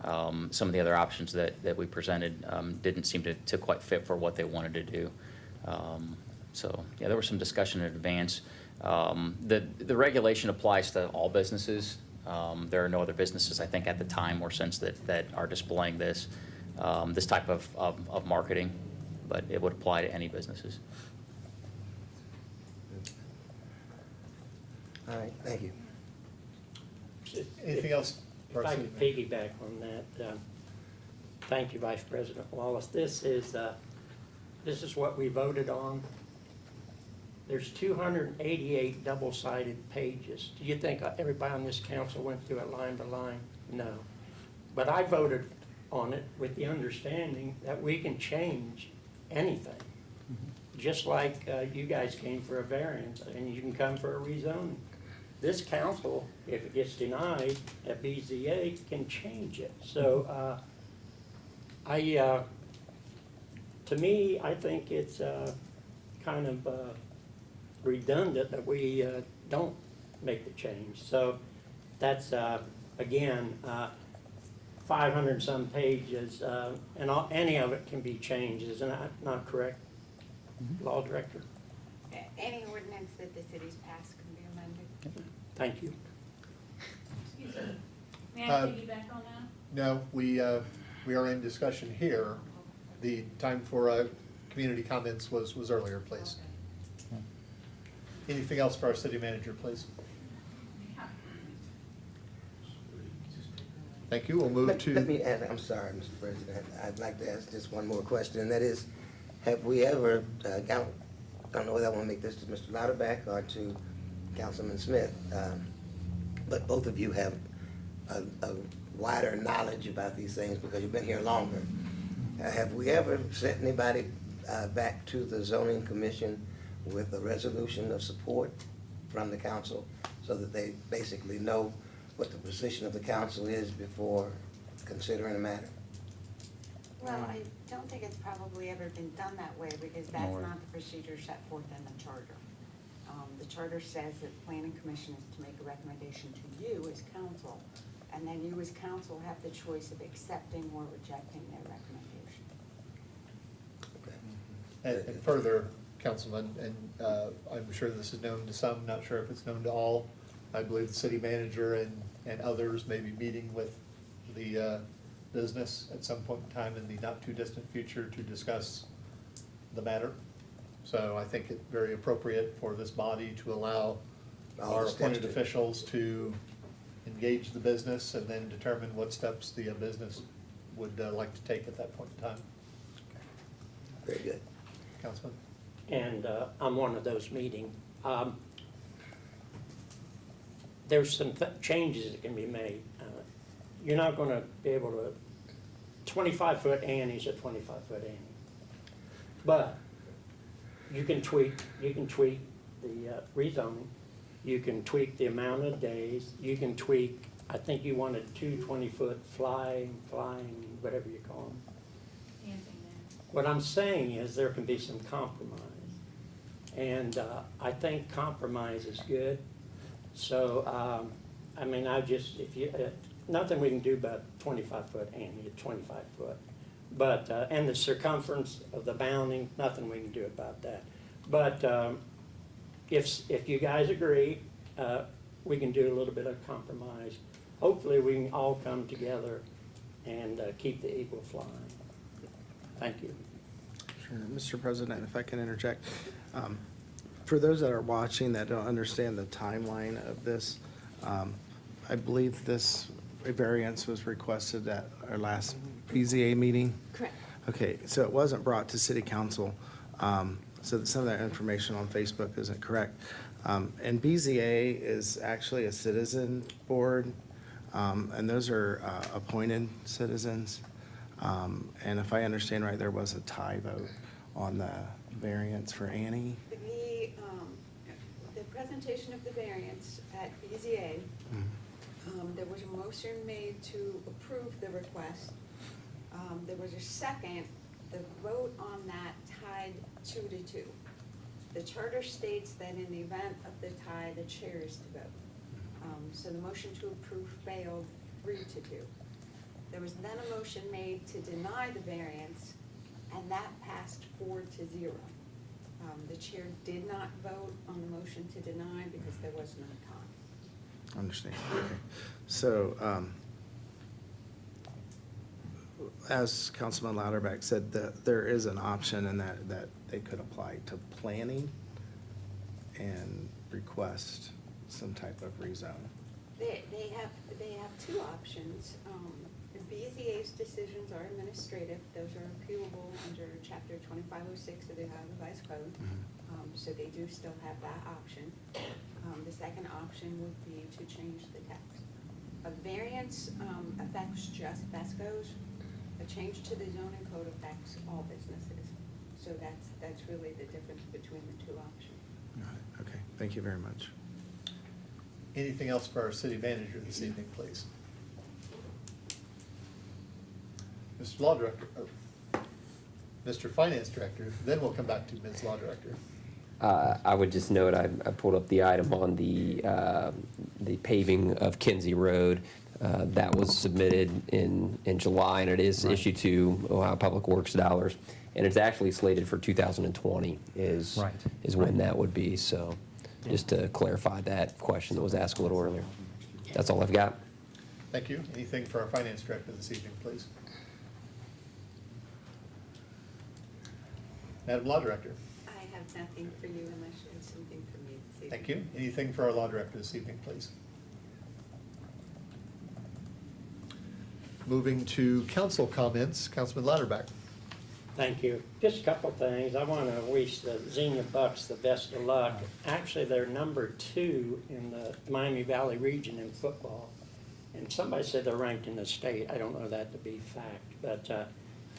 Some of the other options that we presented didn't seem to quite fit for what they wanted to do. So, yeah, there was some discussion in advance. The regulation applies to all businesses. There are no other businesses, I think, at the time or since that are displaying this type of marketing, but it would apply to any businesses. All right, thank you. Anything else? If I could piggyback on that, thank you, Vice President Wallace. This is what we voted on. There's 288 double-sided pages. Do you think everybody on this council went through it line by line? No. But I voted on it with the understanding that we can change anything. Just like you guys came for a variance, and you can come for a rezoning. This council, if it gets denied at BZA, can change it. So to me, I think it's kind of redundant that we don't make the change. So that's, again, 500 and some pages, and any of it can be changed. Isn't that not correct, Law Director? Any ordinance that the city's passed can be amended. Thank you. Excuse me. May I piggyback on that? No, we are in discussion here. The time for community comments was earlier, please. Anything else for our city manager, please? Thank you. We'll move to. Let me add, I'm sorry, Mr. President. I'd like to ask just one more question, and that is, have we ever, I don't know whether I want to make this to Mr. Lauterbach or to Councilman Smith, but both of you have a wider knowledge about these things because you've been here longer. Have we ever sent anybody back to the zoning commission with a resolution of support from the council so that they basically know what the position of the council is before considering a matter? Well, I don't think it's probably ever been done that way because that's not the procedure set forth in the charter. The charter says that the planning commission is to make a recommendation to you as council, and then you as council have the choice of accepting or rejecting their recommendation. And further, Councilman, and I'm sure this is known to some, not sure if it's known to all. I believe the city manager and others may be meeting with the business at some point in time in the not too distant future to discuss the matter. So I think it's very appropriate for this body to allow our appointed officials to engage the business and then determine what steps the business would like to take at that point in time. Very good. Councilman? And I'm one of those meetings. There's some changes that can be made. You're not going to be able to, 25-foot Annie's a 25-foot Annie. But you can tweak the rezoning. You can tweak the amount of days. You can tweak, I think you wanted 2 20-foot flying, whatever you call them. What I'm saying is there can be some compromise. And I think compromise is good. So, I mean, nothing we can do about 25-foot Annie, 25-foot. But, and the circumference of the bounding, nothing we can do about that. But if you guys agree, we can do a little bit of compromise. Hopefully, we can all come together and keep the eagle flying. Thank you. Sure. Mr. President, if I can interject. For those that are watching that don't understand the timeline of this, I believe this variance was requested at our last BZA meeting. Correct. Okay, so it wasn't brought to city council, so that some of that information on Facebook isn't correct. And BZA is actually a citizen board, and those are appointed citizens. And if I understand right, there was a tie vote on the variance for Annie. The presentation of the variance at BZA, there was a motion made to approve the request. There was a second. The vote on that tied 2-2. The charter states that in the event of the tie, the chair is to vote. So the motion to approve failed 3-2. There was then a motion made to deny the variance, and that passed 4-0. The chair did not vote on the motion to deny because there was no tie. Understand, okay. So, as Councilman Louderback said, there is an option in that they could apply to planning and request some type of rezone. They have two options. The BZA's decisions are administrative. Those are appealable under Chapter 2506 of the Ohio Revised Code. So they do still have that option. The second option would be to change the text. A variance affects just Vesco's. A change to the zoning code affects all businesses. So that's really the difference between the two options. All right, okay, thank you very much. Anything else for our city manager this evening, please? Mr. Law Director, Mr. Finance Director, then we'll come back to Ms. Law Director. I would just note, I pulled up the item on the paving of Kinsey Road. That was submitted in July, and it is issued to Ohio Public Works dollars. And it's actually slated for 2020 is when that would be. So just to clarify that question that was asked a little earlier. That's all I've got. Thank you. Anything for our Finance Director this evening, please? Madam Law Director. I have nothing for you unless you have something for me this evening. Thank you. Anything for our Law Director this evening, please? Moving to council comments, Councilman Louderback. Thank you. Just a couple things. I want to wish the Xenia Bucks the best of luck. Actually, they're number 2 in the Miami Valley region in football. And somebody said they're ranked in the state. I don't know that to be fact, but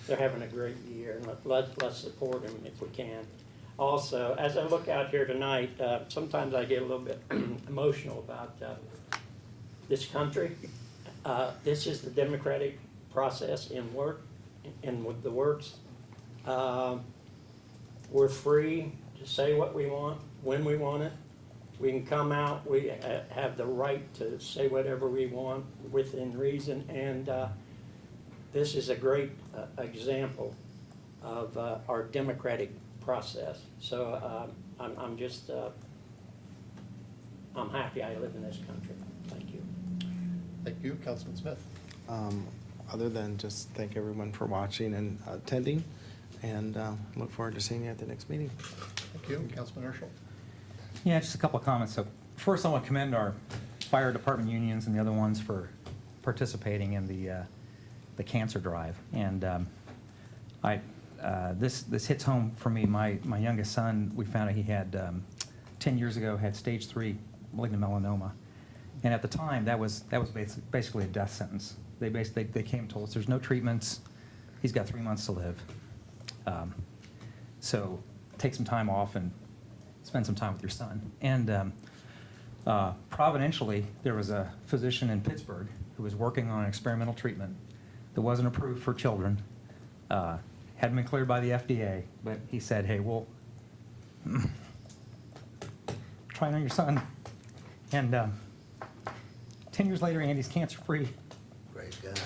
they're having a great year, and let's support them if we can. Also, as I look out here tonight, sometimes I get a little bit emotional about this country. This is the democratic process in work, and with the works. We're free to say what we want, when we want it. We can come out, we have the right to say whatever we want within reason, and this is a great example of our democratic process. So I'm just, I'm happy I live in this country. Thank you. Thank you. Councilman Smith. Other than just thank everyone for watching and attending, and look forward to seeing you at the next meeting. Thank you. Councilman Urschel. Yeah, just a couple of comments. So first, I want to commend our fire department unions and the other ones for participating in the cancer drive. And this hits home for me. My youngest son, we found out he had 10 years ago had stage 3 malignant melanoma, and at the time that was basically a death sentence. They came and told us there's no treatments. He's got 3 months to live. So take some time off and spend some time with your son. And providentially, there was a physician in Pittsburgh who was working on an experimental treatment that wasn't approved for children, hadn't been cleared by the FDA, but he said, hey, we'll try it on your son. And 10 years later, Andy's cancer-free. Praise God.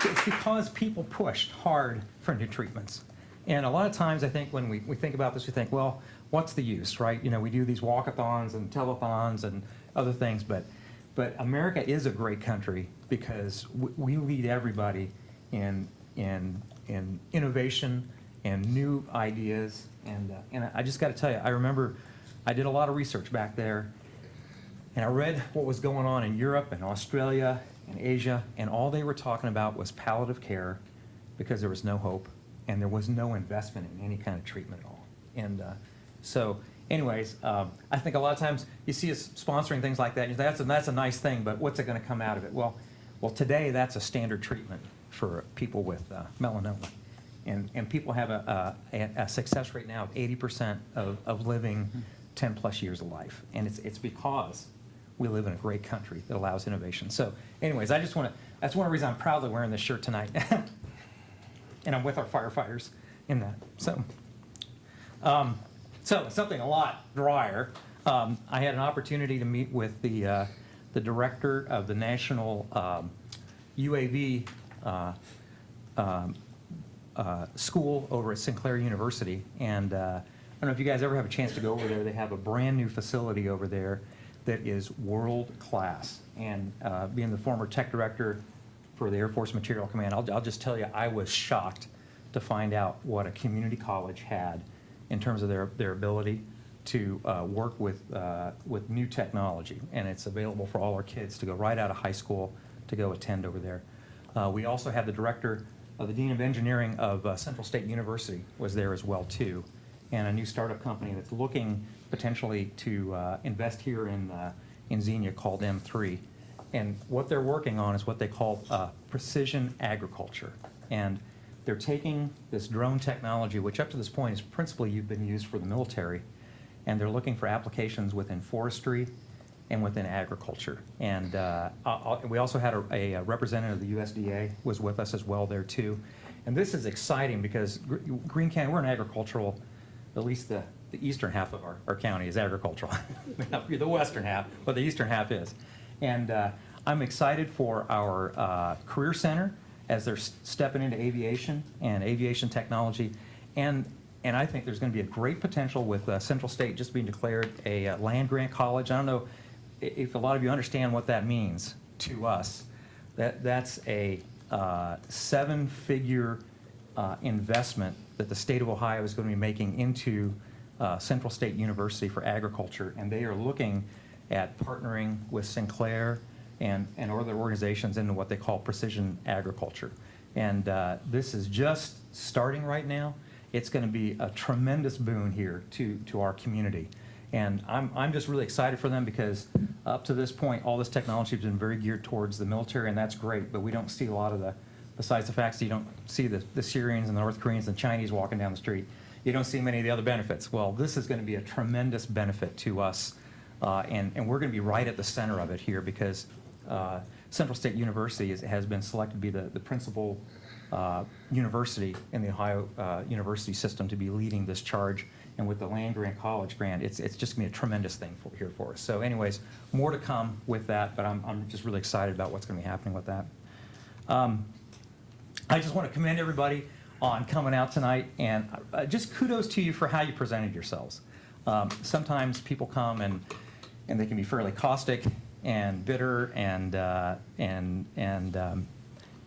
It's because people pushed hard for new treatments. And a lot of times, I think, when we think about this, we think, well, what's the use, right? You know, we do these walkathons and telethons and other things, but America is a great country because we lead everybody in innovation and new ideas. And I just got to tell you, I remember I did a lot of research back there, and I read what was going on in Europe and Australia and Asia, and all they were talking about was palliative care because there was no hope and there was no investment in any kind of treatment at all. And so anyways, I think a lot of times you see us sponsoring things like that, and you think, that's a nice thing, but what's it going to come out of it? Well, today that's a standard treatment for people with melanoma. And people have a success rate now of 80% of living 10-plus years of life. And it's because we live in a great country that allows innovation. So anyways, I just want to, that's one reason I'm proudly wearing this shirt tonight. And I'm with our firefighters in that. So something a lot drier. I had an opportunity to meet with the director of the National UAV school over at Sinclair University. And I don't know if you guys ever have a chance to go over there. They have a brand new facility over there that is world class. And being the former tech director for the Air Force Material Command, I'll just tell you, I was shocked to find out what a community college had in terms of their ability to work with new technology. And it's available for all our kids to go right out of high school to go attend over there. We also had the director of the Dean of Engineering of Central State University was there as well too, and a new startup company that's looking potentially to invest here in Xenia called M3. And what they're working on is what they call precision agriculture. And they're taking this drone technology, which up to this point is principally been used for the military, and they're looking for applications within forestry and within agriculture. And we also had a representative of the USDA was with us as well there too. And this is exciting because Greene County, we're an agricultural, at least the eastern half of our county is agricultural. The western half, but the eastern half is. And I'm excited for our Career Center as they're stepping into aviation and aviation technology. And I think there's going to be a great potential with Central State just being declared a land-grant college. I don't know if a lot of you understand what that means to us. That's a 7-figure investment that the state of Ohio is going to be making into Central State University for agriculture, and they are looking at partnering with Sinclair and other organizations into what they call precision agriculture. And this is just starting right now. It's going to be a tremendous boon here to our community. And I'm just really excited for them because up to this point, all this technology has been very geared towards the military, and that's great, but we don't see a lot of besides the fact that you don't see the Syrians and the North Koreans and Chinese walking down the street, you don't see many of the other benefits. Well, this is going to be a tremendous benefit to us, and we're going to be right at the center of it here because Central State University has been selected to be the principal university in the Ohio university system to be leading this charge. And with the land-grant college grant, it's just going to be a tremendous thing here for us. So anyways, more to come with that, but I'm just really excited about what's going to be happening with that. I just want to commend everybody on coming out tonight, and just kudos to you for how you presented yourselves. Sometimes people come and they can be fairly caustic and bitter and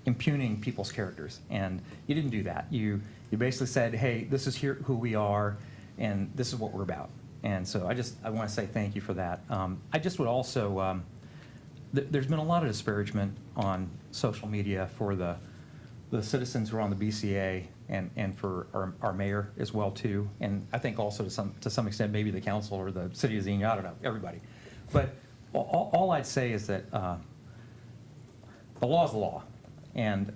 impugning people's characters, and you didn't do that. You basically said, hey, this is who we are, and this is what we're about. And so I want to say thank you for that. I just would also, there's been a lot of disparagement on social media for the citizens who are on the BCA and for our mayor as well too. And I think also to some extent maybe the council or the city of Xenia, I don't know, everybody. But all I'd say is that the law is the law. And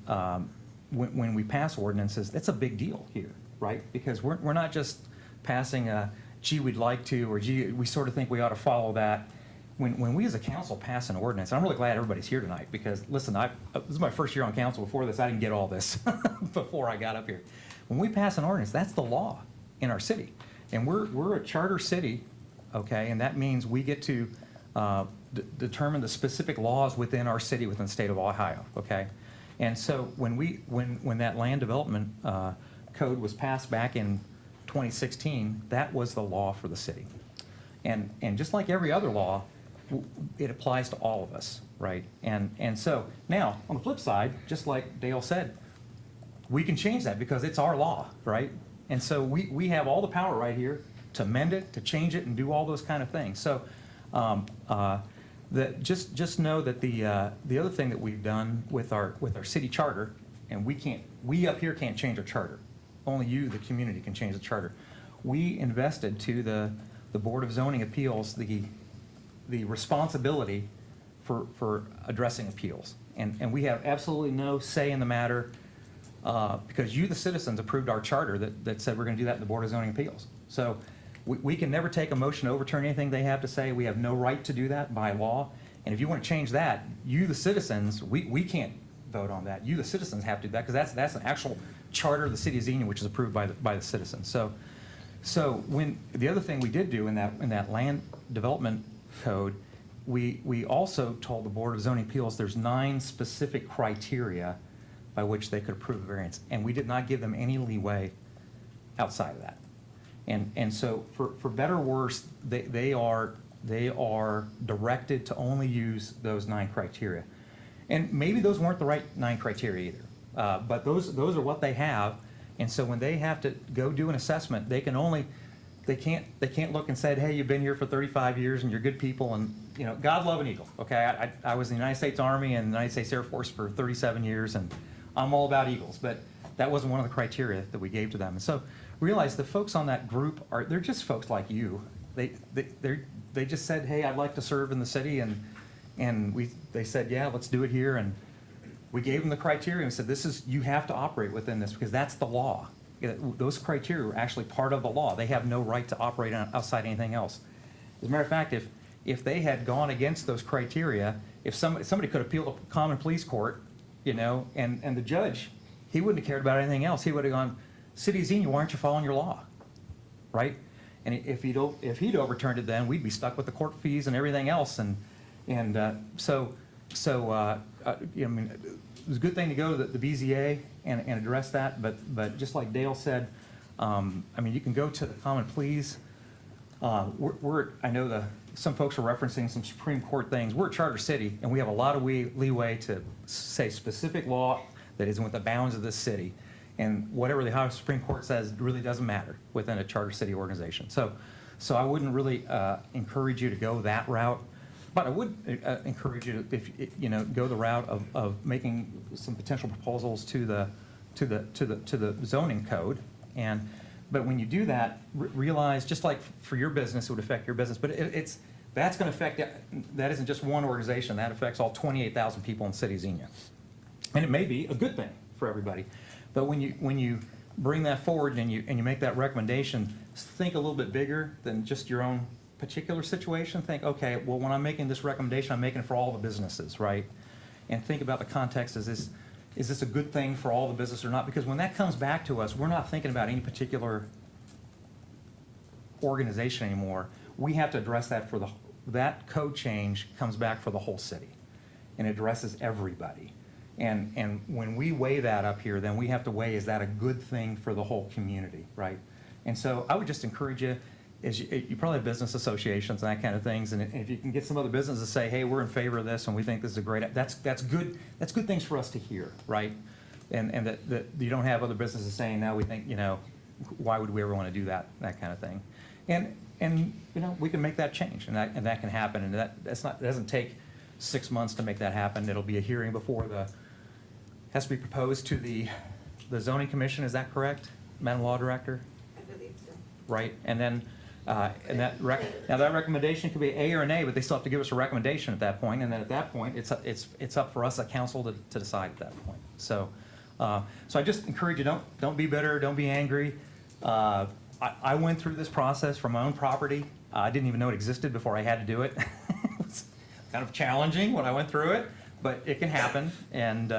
when we pass ordinances, that's a big deal here, right? Because we're not just passing a, gee, we'd like to, or gee, we sort of think we ought to follow that. When we as a council pass an ordinance, I'm really glad everybody's here tonight because, listen, this is my first year on council. Before this, I didn't get all this before I got up here. When we pass an ordinance, that's the law in our city. And we're a charter city, okay, and that means we get to determine the specific laws within our city, within the state of Ohio, okay? And so when that land development code was passed back in 2016, that was the law for the city. And just like every other law, it applies to all of us, right? And so now, on the flip side, just like Dale said, we can change that because it's our law, right? And so we have all the power right here to amend it, to change it, and do all those kind of things. So just know that the other thing that we've done with our city charter, and we up here can't change our charter. Only you, the community, can change the charter. We invested to the Board of Zoning Appeals the responsibility for addressing appeals. And we have absolutely no say in the matter because you, the citizens, approved our charter that said we're gonna do that in the Board of Zoning Appeals. So we can never take a motion to overturn anything they have to say. We have no right to do that by law. And if you want to change that, you, the citizens, we can't vote on that. You, the citizens, have to do that, because that's an actual charter of the city of Xenia, which is approved by the citizens. So when, the other thing we did do in that land development code, we also told the Board of Zoning Appeals there's 9 specific criteria by which they could approve a variance, and we did not give them any leeway outside of that. And so for better or worse, they are directed to only use those 9 criteria. And maybe those weren't the right 9 criteria either, but those are what they have. And so when they have to go do an assessment, they can't look and say, hey, you've been here for 35 years and you're good people, and you know, God love an eagle. Okay, I was in the United States Army and the United States Air Force for 37 years, and I'm all about eagles, but that wasn't one of the criteria that we gave to them. And so realize the folks on that group they're just folks like you. They just said, hey, I'd like to serve in the city, and they said, yeah, let's do it here. And we gave them the criteria and said, you have to operate within this, because that's the law. Those criteria are actually part of the law. They have no right to operate outside anything else. As a matter of fact, if they had gone against those criteria, if somebody could appeal to common police court, you know, and the judge, he wouldn't have cared about anything else. He would have gone, City of Xenia, why aren't you following your law? Right? And if he'd overturned it, then we'd be stuck with the court fees and everything else. I mean, it was a good thing to go to the BZA and address that. But just like Dale said, I mean, you can go to the common pleas. I know some folks are referencing some Supreme Court things. We're a charter city, and we have a lot of leeway to say specific law that is within the bounds of this city. And whatever the Ohio Supreme Court says really doesn't matter within a charter city organization. So I wouldn't really encourage you to go that route, but I would encourage you to, if you know, go the route of making some potential proposals to the zoning code. But when you do that, realize, just like for your business, it would affect your business, but that's going to affect, that isn't just one organization, that affects all 28,000 people in the city of Xenia. And it may be a good thing for everybody. But when you bring that forward and you make that recommendation, think a little bit bigger than just your own particular situation. Think, okay, well, when I'm making this recommendation, I'm making it for all the businesses, right? And think about the context. Is this a good thing for all the business or not? Because when that comes back to us, we're not thinking about any particular organization anymore. We have to address that that code change comes back for the whole city and addresses everybody. And when we weigh that up here, then we have to weigh, is that a good thing for the whole community, right? And so I would just encourage you, you probably have business associations and that kind of things, and if you can get some other businesses to say, hey, we're in favor of this and we think this is a great, that's good things for us to hear, right? And that you don't have other businesses saying, now we think, you know, why would we ever want to do that kind of thing. And you know, we can make that change, and that can happen, and that doesn't take 6 months to make that happen. It'll be a hearing before has to be proposed to the zoning commission. Is that correct, Madam Law Director? I believe so. Right, and then now that recommendation could be A or an A, but they still have to give us a recommendation at that point, and then at that point, it's up for us, a council, to decide at that point. So I just encourage you, don't be bitter, don't be angry. I went through this process for my own property. I didn't even know it existed before I had to do it. It was kind of challenging when I went through it, but it can happen. And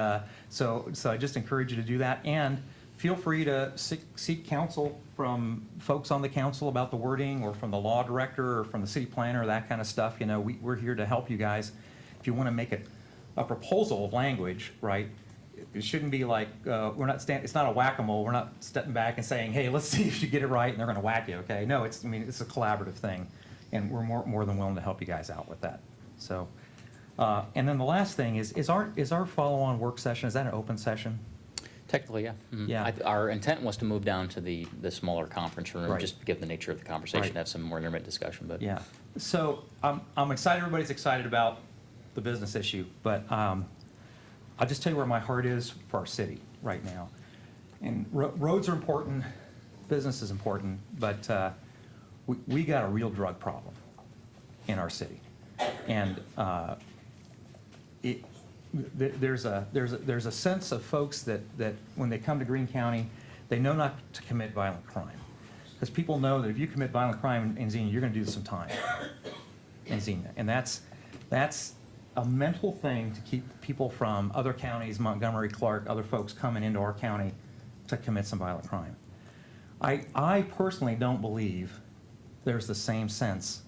so I just encourage you to do that. And feel free to seek counsel from folks on the council about the wording, or from the law director, or from the city planner, that kind of stuff. You know, we're here to help you guys. If you want to make a proposal of language, right? It shouldn't be like, it's not a whack-a-mole. We're not stepping back and saying, hey, let's see if you get it right, and they're going to whack you, okay? No, it's a collaborative thing, and we're more than willing to help you guys out with that. So, and then the last thing is our follow-on work session, is that an open session? Technically, yeah. Mm-hmm. Yeah. Our intent was to move down to the smaller conference room, Right. just given the nature of the conversation, Right. to have some more intimate discussion. But Yeah. So I'm excited. Everybody's excited about the business issue, but I'll just tell you where my heart is for our city right now. And roads are important, business is important, but we got a real drug problem in our city. And there's a sense of folks that when they come to Greene County, they know not to commit violent crime. Because people know that if you commit violent crime in Xenia, you're going to do some time in Xenia. And that's a mental thing to keep people from other counties, Montgomery, Clark, other folks coming into our county to commit some violent crime. I personally don't believe there's the same sense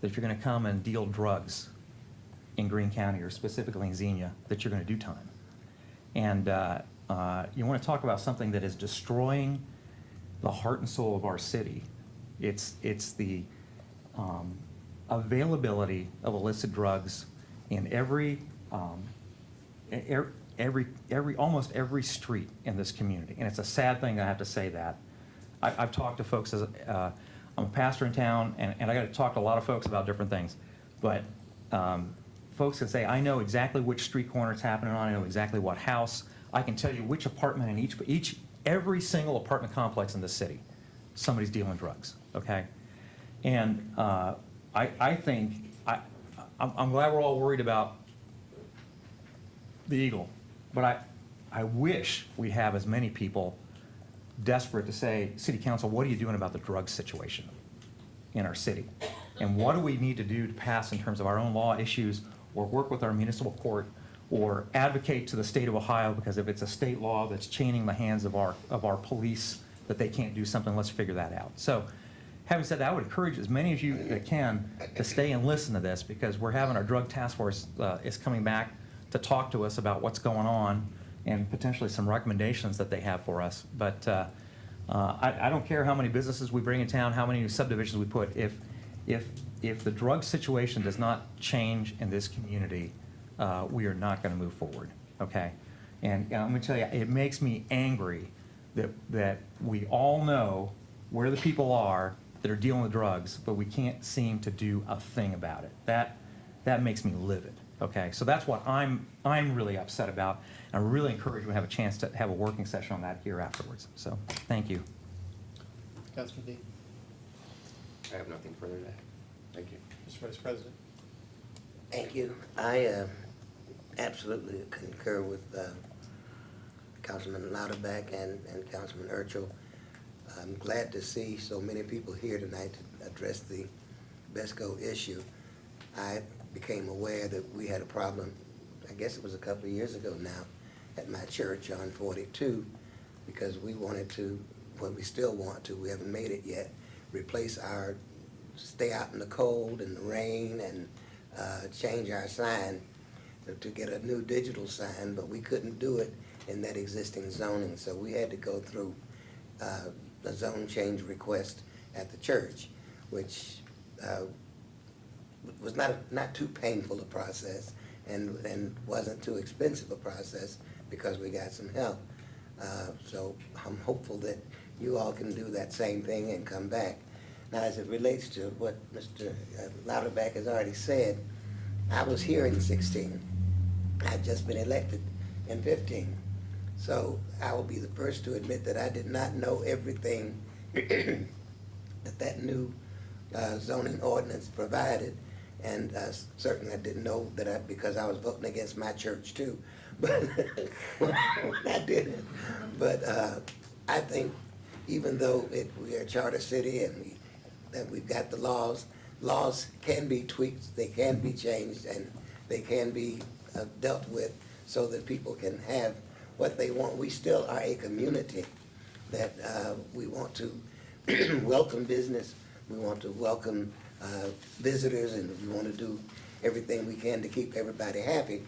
that if you're going to come and deal drugs in Greene County, or specifically in Xenia, that you're going to do time. And you want to talk about something that is destroying the heart and soul of our city. It's the availability of illicit drugs in almost every street in this community. And it's a sad thing, I have to say that. I've talked to folks, I'm a pastor in town, and I got to talk to a lot of folks about different things. But folks can say, I know exactly which street corner it's happening on, I know exactly what house. I can tell you which apartment in every single apartment complex in the city, somebody's dealing drugs, okay? And I think, I'm glad we're all worried about the Eagle, but I wish we have as many people desperate to say, City Council, what are you doing about the drug situation in our city? And what do we need to do to pass in terms of our own law issues, or work with our municipal court, or advocate to the state of Ohio, because if it's a state law that's chaining the hands of our police, that they can't do something, let's figure that out. So having said that, I would encourage as many of you that can to stay and listen to this, because we're having our drug task force is coming back to talk to us about what's going on and potentially some recommendations that they have for us. But I don't care how many businesses we bring in town, how many subdivisions we put, if the drug situation does not change in this community, we are not going to move forward, okay? And I'm going to tell you, it makes me angry that we all know where the people are that are dealing with drugs, but we can't seem to do a thing about it. That makes me livid, okay? So that's what I'm really upset about. And I really encourage you to have a chance to have a working session on that here afterwards. So, thank you. Councilman Dean. I have nothing further to add. Thank you. Mr. Vice President. Thank you. I absolutely concur with Councilman Lauterbach and Councilman Urschel. I'm glad to see so many people here tonight to address the BESCO issue. I became aware that we had a problem, I guess it was a couple of years ago now, at my church on 42, because we wanted to, well, we still want to, we haven't made it yet, replace our stay out in the cold and the rain and change our sign to get a new digital sign, but we couldn't do it in that existing zoning. So we had to go through a zone change request at the church, which was not too painful a process and wasn't too expensive a process because we got some help. So I'm hopeful that you all can do that same thing and come back. Now, as it relates to what Mr. Lauterbach has already said, I was here in 16. I'd just been elected in 15. So I will be the first to admit that I did not know everything that new zoning ordinance provided. And certainly I didn't know that because I was voting against my church too. But I didn't. But I think even though we are a charter city and we've got the laws can be tweaked, they can be changed, and they can be dealt with so that people can have what they want. We still are a community that we want to welcome business, we want to welcome visitors, and we want to do everything we can to keep everybody happy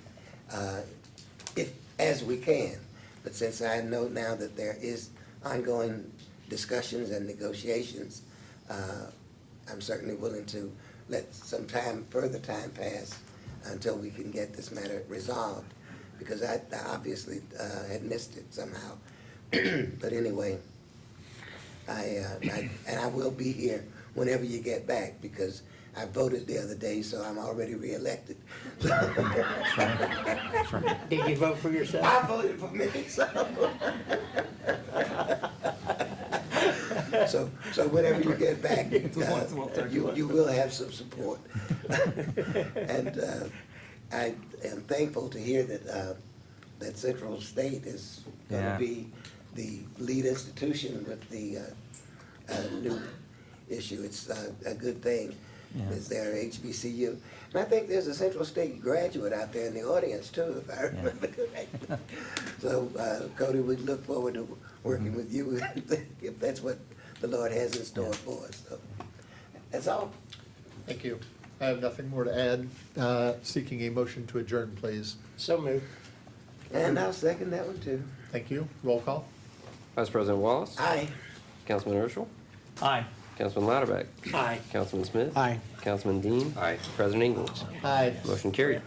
as we can. But since I know now that there is ongoing discussions and negotiations, I'm certainly willing to let some further time pass until we can get this matter resolved, because I obviously had missed it somehow. But anyway, I will be here whenever you get back, because I voted the other day, so I'm already reelected. Did you vote for yourself? I voted for me, so whenever you get back, you will have some support. And I am thankful to hear that, that Central State is Yeah. gonna be the lead institution with the, new issue. It's a good thing. Yeah. Is there HBCU? And I think there's a Central State graduate out there in the audience too, if I remember correctly. So, Cody, we look forward to working with you if that's what the Lord has in store for us. So, that's all. Thank you. I have nothing more to add. Seeking a motion to adjourn, please. So moved. And I'll second that one too. Thank you. Roll call. Vice President Wallace? Aye. Councilman Urschel? Aye. Councilman Lauterbach? Aye. Councilman Smith? Aye. Councilman Dean? Aye. President Ingles? Aye. Motion carried.